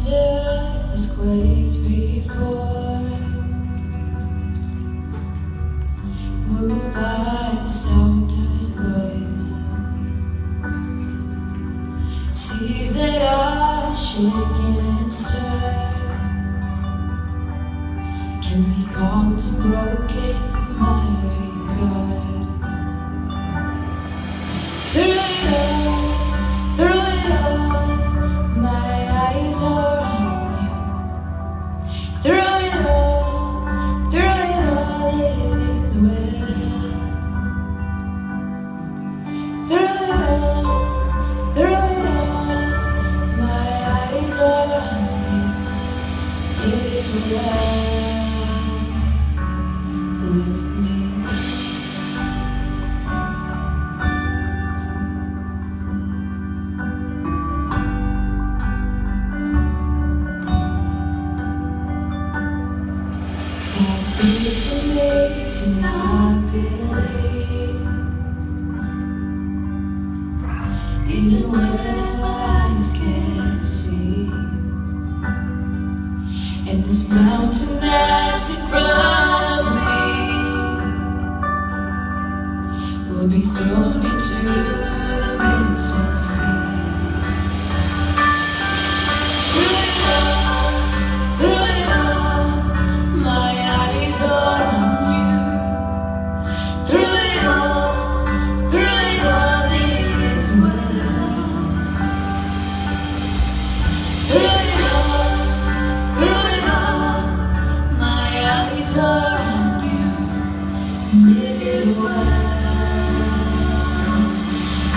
death has quaked before, moved by the sound of his voice, seas that are shaken and stirred can be calmed and broken through my God. Through it all, my eyes are on you. Through it all, it is well. Through it all, my eyes are on you. It is well with me. For me to not believe, even when my eyes can't see, and this mountain that's in front of me will be thrown into the midst of sea. Through it all, my eyes are on you. Through it all, it is well. Through it all, my eyes are on you, and it is well. It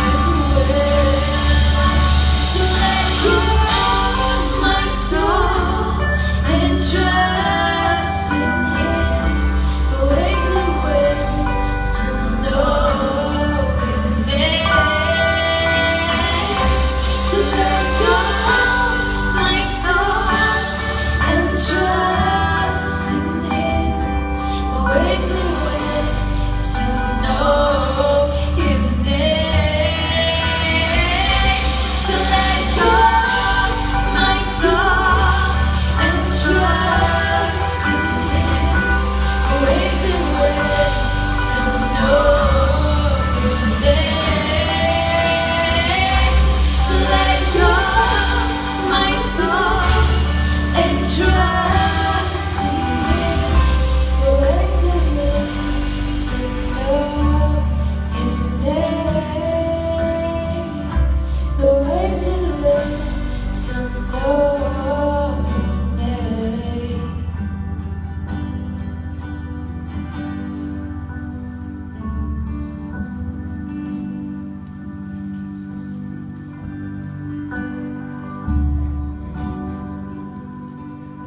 is well. So let go, my soul, and trust in Him. The waves and winds to know His name. So let go, my soul, and trust in Him. The waves and winds to know His name. So let go, my soul, and trust in Him. The waves and winds to know His name. So let go, my soul, and trust in Him. The waves and winds to know His name. The waves and winds to know His name.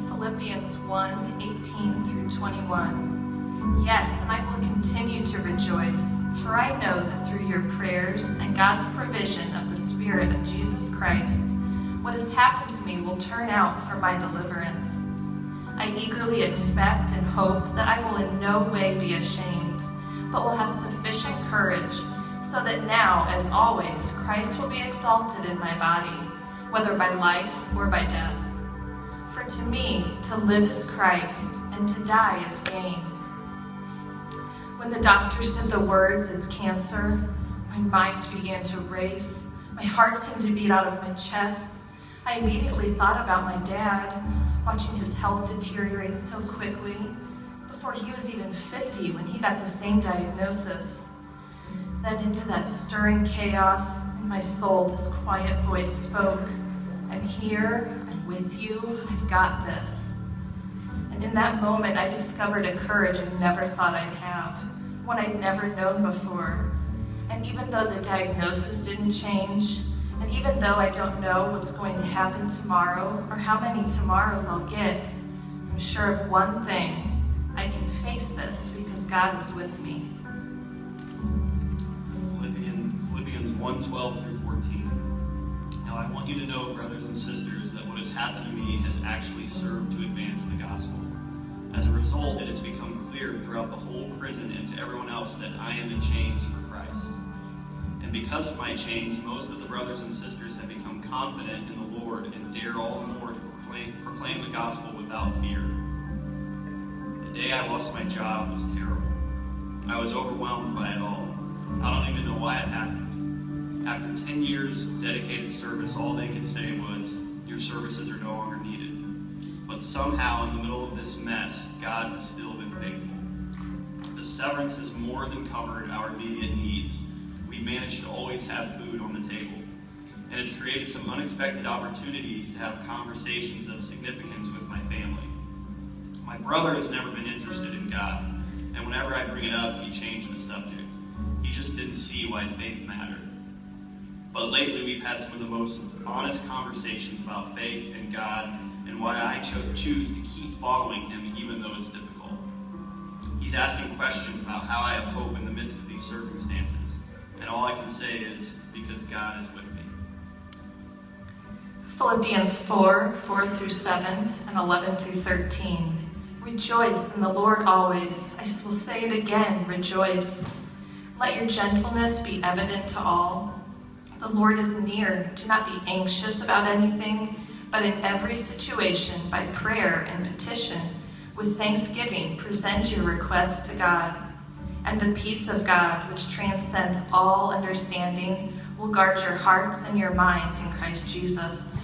Philippians 1:18-21. Yes, and I will continue to rejoice, for I know that through your prayers and God's provision of the Spirit of Jesus Christ, what has happened to me will turn out for my deliverance. I eagerly expect and hope that I will in no way be ashamed, but will have sufficient courage, so that now, as always, Christ will be exalted in my body, whether by life or by death. For to me, to live is Christ, and to die is gain. When the doctor said the words, "It's cancer," my mind began to race. My heart seemed to beat out of my chest. I immediately thought about my dad, watching his health deteriorate so quickly, before he was even 50 when he got the same diagnosis. Then into that stirring chaos in my soul, this quiet voice spoke, "I'm here, I'm with you, I've got this." And in that moment, I discovered a courage I never thought I'd have, one I'd never known before. And even though the diagnosis didn't change, and even though I don't know what's going to happen tomorrow or how many tomorrows I'll get, I'm sure of one thing: I can face this because God is with me. Philippians 1:12-14. Now I want you to know, brothers and sisters, that what has happened to me has actually served to advance the gospel. As a result, it has become clear throughout the whole prison and to everyone else that I am in chains for Christ. And because of my change, most of the brothers and sisters have become confident in the Lord and dare all the more to proclaim the gospel without fear. The day I lost my job was terrible. I was overwhelmed by it all. I don't even know why it happened. After 10 years of dedicated service, all they could say was, "Your services are no longer needed." But somehow, in the middle of this mess, God has still been faithful. The severance has more than covered our immediate needs. We've managed to always have food on the table. And it's created some unexpected opportunities to have conversations of significance with my family. My brother has never been interested in God, and whenever I bring it up, he changed the subject. He just didn't see why faith mattered. But lately, we've had some of the most honest conversations about faith and God and why I choose to keep following him even though it's difficult. He's asking questions about how I have hope in the midst of these circumstances, and all I can say is, because God is with me. Philippians 4 through 7, and 11 through 13. Rejoice in the Lord always. I will say it again, rejoice. Let your gentleness be evident to all. The Lord is near. Do not be anxious about anything, but in every situation, by prayer and petition, with thanksgiving, present your requests to God. And the peace of God, which transcends all understanding, will guard your hearts and your minds in Christ Jesus.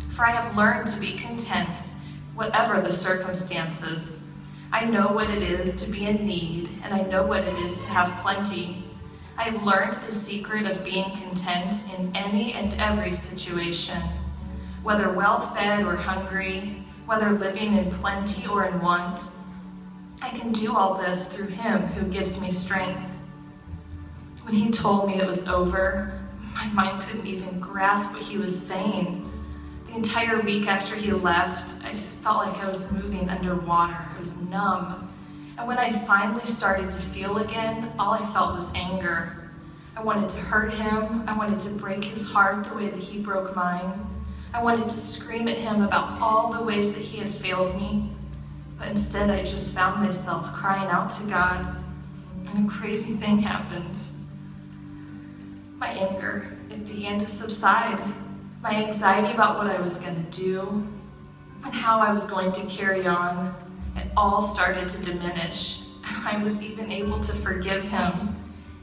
For I have learned to be content, whatever the circumstances. I know what it is to be in need, and I know what it is to have plenty. I have learned the secret of being content in any and every situation, whether well-fed or hungry, whether living in plenty or in want. I can do all this through him who gives me strength. When he told me it was over, my mind couldn't even grasp what he was saying. The entire week after he left, I just felt like I was moving underwater. I was numb. And when I finally started to feel again, all I felt was anger. I wanted to hurt him. I wanted to break his heart the way that he broke mine. I wanted to scream at him about all the ways that he had failed me. But instead, I just found myself crying out to God. And a crazy thing happened. My anger, it began to subside. My anxiety about what I was going to do and how I was going to carry on, it all started to diminish. I was even able to forgive him.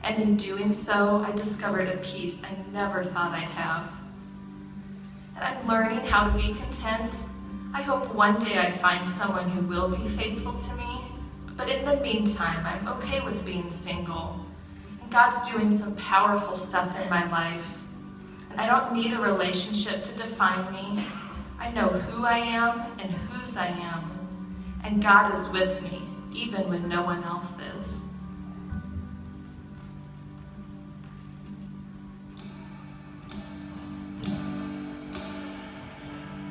And in doing so, I discovered a peace I never thought I'd have. And I'm learning how to be content. I hope one day I find someone who will be faithful to me. But in the meantime, I'm okay with being single. And God's doing some powerful stuff in my life. And I don't need a relationship to define me. I know who I am and whose I am. And God is with me, even when no one else is.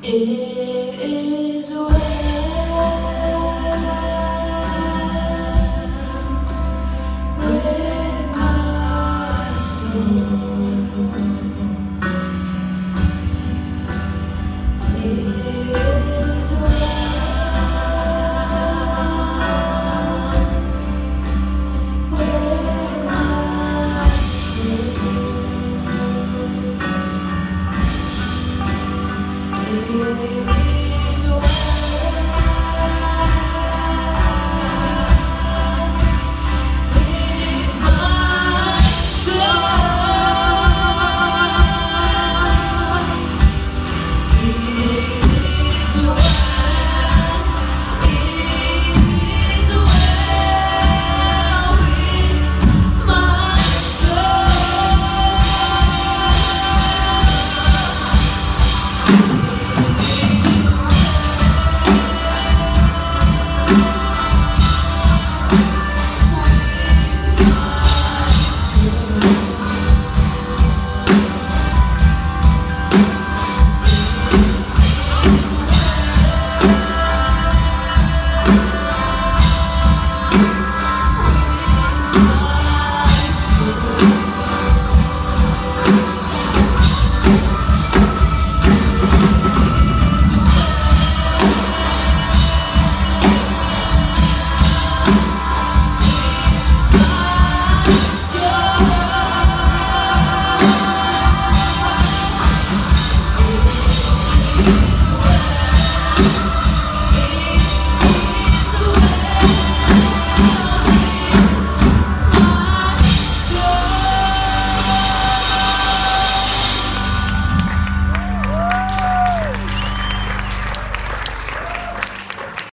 It is well.